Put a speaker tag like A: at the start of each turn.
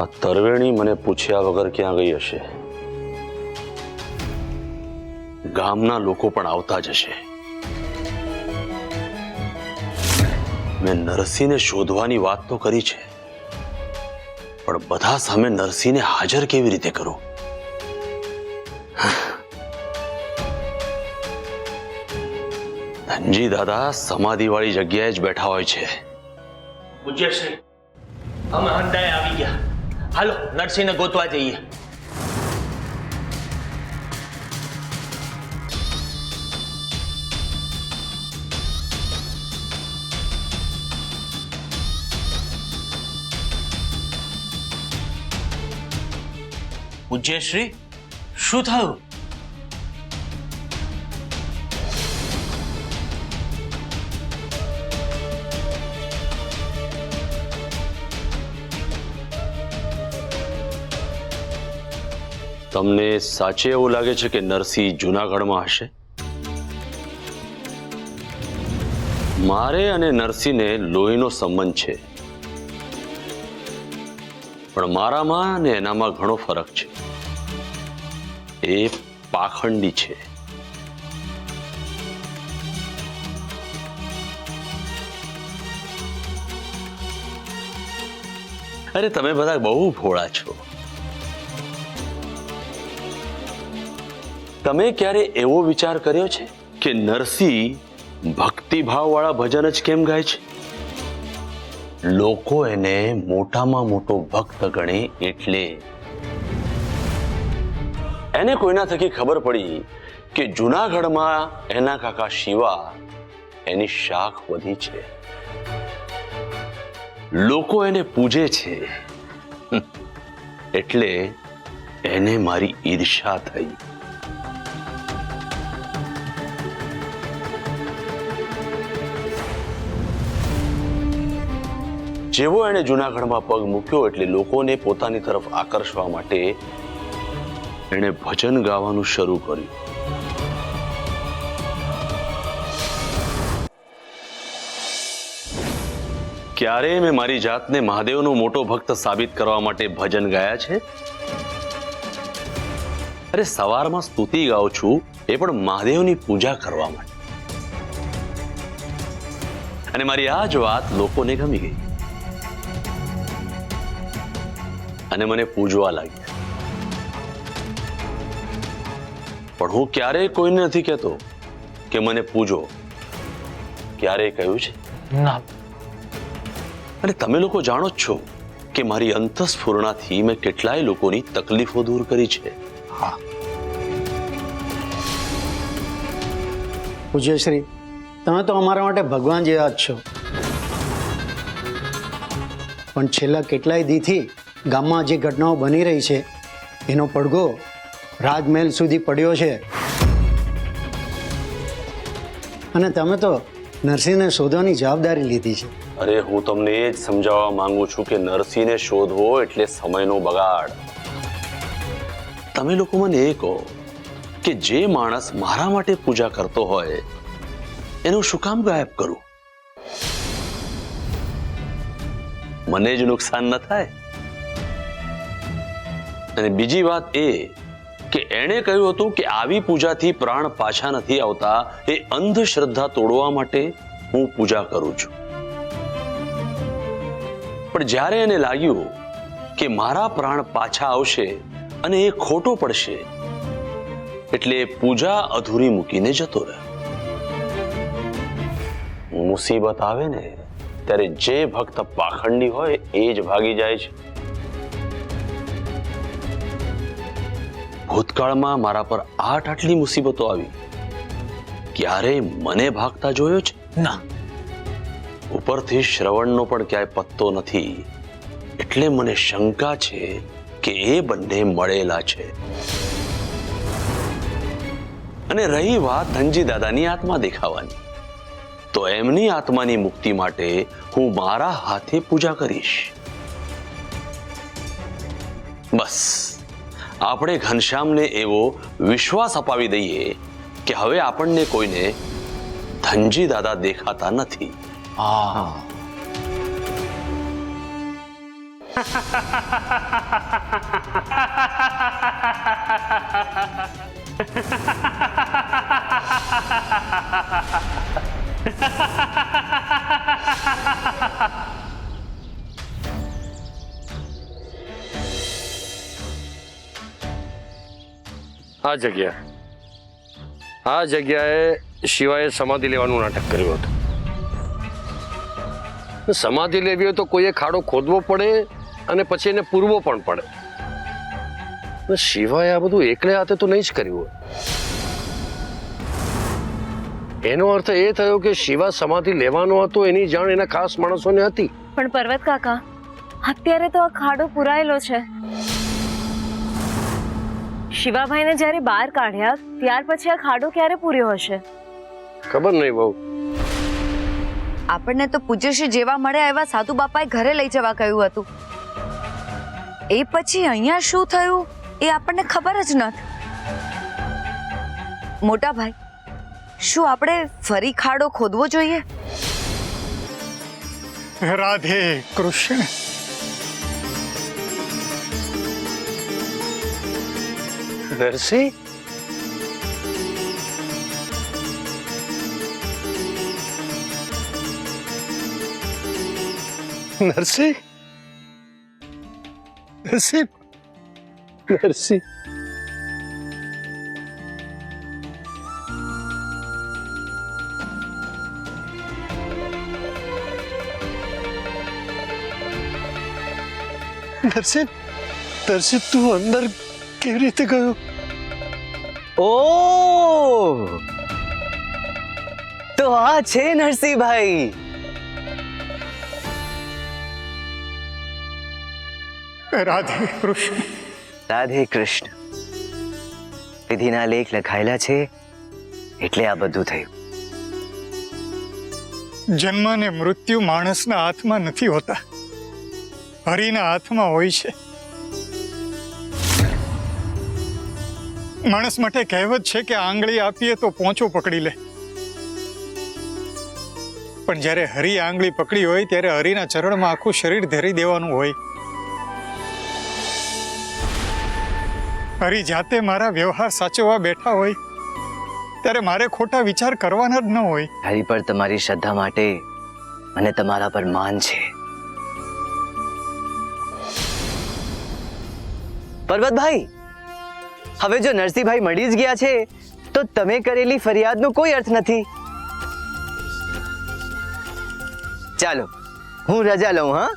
A: આ તરવેણી મને પૂછ્યા વગર ક્યાં ગઈ હશે? ગામના લોકો પણ આવતા જ હશે. મેં નરસિંહને શોધવાની વાત તો કરી છે, પણ બધા સામે નરસિંહને હાજર કેવી રીતે કરું? ધનજી દાદા સમાધિવાળી જગ્યાએ જ બેઠા હોય છે.
B: પૂજ્યશ્રી, અમે હંડાએ આવી ગયા. હાલો નરસિંહને ગોતવા જઈએ. પૂજ્યશ્રી, શું થયું?
A: તમને સાચે એવું લાગે છે કે નરસિંહ જૂનાગઢમાં હશે? મારે અને નરસિંહને લોહીનો સંબંધ છે, પણ મારામાં અને એનામાં ઘણો ફરક છે. એ પાખંડી છે. અરે તમે બધા બહુ ભોળા છો. તમે ક્યારે એવો વિચાર કર્યો છે કે નરસિંહ ભક્તિભાવ વાળા ભજન જ કેમ ગાય છે? લોકો એને મોટામાં મોટો ભક્ત ગણે એટલે. એને કોઈના થકી ખબર પડી કે જૂનાગઢમાં એના કાકા શિવા એની શાખ વધી છે. લોકો એને પૂજે છે, એટલે એને મારી ઈર્ષા થઈ. જેવો એણે જૂનાગઢમાં પગ મૂક્યો એટલે લોકોને પોતાની તરફ આકર્ષવા માટે એણે ભજન ગાવાનું શરૂ કર્યું. ક્યારે મેં મારી જાતને મહાદેવનો મોટો ભક્ત સાબિત કરવા માટે ભજન ગાયા છે? અરે સવારમાં સ્તુતિ ગાઉં છું એ પણ મહાદેવની પૂજા કરવા માટે. અને મારી આ જ વાત લોકોને ગમી ગઈ અને મને પૂજવા લાગ્યા. પણ હું ક્યારેય કોઈને નથી કહેતો કે મને પૂજો. ક્યારેય કહ્યું છે?
B: ના.
A: અને તમે લોકો જાણો જ છો કે મારી અંતઃસ્ફુરણાથી મેં કેટલાય લોકોની તકલીફો દૂર કરી છે.
B: હા.
C: પૂજ્યશ્રી, તમે તો અમારા માટે ભગવાન જેવા જ છો. પણ છેલ્લા કેટલાય દીથી ગામમાં જે ઘટનાઓ બની રહી છે એનો પડઘો રાજમહેલ સુધી પડ્યો છે. અને તમે તો નરસિંહને શોધવાની જવાબદારી લીધી છે.
A: અરે હું તમને એ જ સમજાવવા માંગુ છું કે નરસિંહને શોધવો એટલે સમયનો બગાડ. તમે લોકો મને એ કહો કે જે માણસ મારા માટે પૂજા કરતો હોય એનું શું કામ ગાયબ કરું? મને જ નુકસાન ન થાય. અને બીજી વાત એ કે એણે કહ્યું હતું કે આવી પૂજાથી પ્રાણ પાછા નથી આવતા. એ અંધશ્રદ્ધા તોડવા માટે હું પૂજા કરું છું. પણ જ્યારે એને લાગ્યું કે મારા પ્રાણ પાછા આવશે અને એ ખોટો પડશે એટલે પૂજા અધૂરી મૂકીને જતો રહ્યો. મુસીબત આવે ને ત્યારે જે ભક્ત પાખંડી હોય એ જ ભાગી જાય છે. ભૂતકાળમાં મારા પર આટલી મુસીબતો આવી, ક્યારેય મને ભાગતા જોયો છે?
B: ના.
A: ઉપરથી શ્રવણનો પણ ક્યાંય પત્તો નથી. એટલે મને શંકા છે કે એ બંને મળેલા છે. અને રહી વાત ધનજી દાદાની આત્મા દેખાવાની, તો એમની આત્માની મુક્તિ માટે હું મારા હાથે પૂજા કરીશ. બસ આપણે ઘનશ્યામને એવો વિશ્વાસ અપાવી દઈએ કે હવે આપણને કોઈને ધનજી દાદા દેખાતા નથી.
D: આ જગ્યાએ શિવાએ સમાધિ લેવાનું નાટક કર્યું હતું. સમાધિ લેવી હોય તો કોઈએ ખાડો ખોદવો પડે અને પછી એને પૂરવો પણ પડે. શિવાએ આ બધું એકલે હાથે તો નહીં જ કર્યું હોય. એનો અર્થ એ થયો કે શિવા સમાધિ લેવાનો હતો એની જાણ એના ખાસ માણસોને હતી.
E: પણ પર્વત કાકા, અત્યારે તો આ ખાડો પુરાયેલો છે. શિવાભાઈને જ્યારે બહાર કાઢ્યા ત્યાર પછી આ ખાડો ક્યારે પૂર્યો હશે?
D: ખબર નહીં બહુ.
F: આપણને તો પૂજ્યશ્રી જેવા મળ્યા એવા સાધુ બાપાએ ઘરે લઈ જવા કહ્યું હતું. એ પછી અહીંયા શું થયું એ આપણને ખબર જ નથી. મોટા ભાઈ, શું આપણે ફરી ખાડો ખોદવો જોઈએ?
G: રાધે કૃષ્ણ.
D: નરસિંહ, નરસિંહ, નરસિંહ, નરસિંહ.
G: નરસિંહ, નરસિંહ, તું અંદર કેવી રીતે ગયો?
H: ઓ તો આ છે નરસિંહભાઈ.
G: રાધે કૃષ્ણ.
H: રાધે કૃષ્ણ. વિધિના લેખ લખાયેલા છે એટલે આ બધું થયું.
G: જન્મ અને મૃત્યુ માણસના હાથમાં નથી હોતા, હરિના હાથમાં હોય છે. માણસ માટે કહેવત છે કે આંગળી આપીએ તો પોંચો પકડી લે, પણ જ્યારે હરિ આંગળી પકડી હોય ત્યારે હરિના ચરણમાં આખું શરીર ધરી દેવાનું હોય. હરિ જાતે મારા વ્યવહાર સાચવવા બેઠા હોય ત્યારે મારે ખોટા વિચાર કરવાના જ ન હોય.
H: હરિ પર તમારી શ્રદ્ધા માટે મને તમારા પર માન છે. પર્વતભાઈ, હવે જો નરસિંહભાઈ મળી જ ગયા છે તો તમે કરેલી ફરિયાદનો કોઈ અર્થ નથી. ચાલો હું રજા લઉં. હા,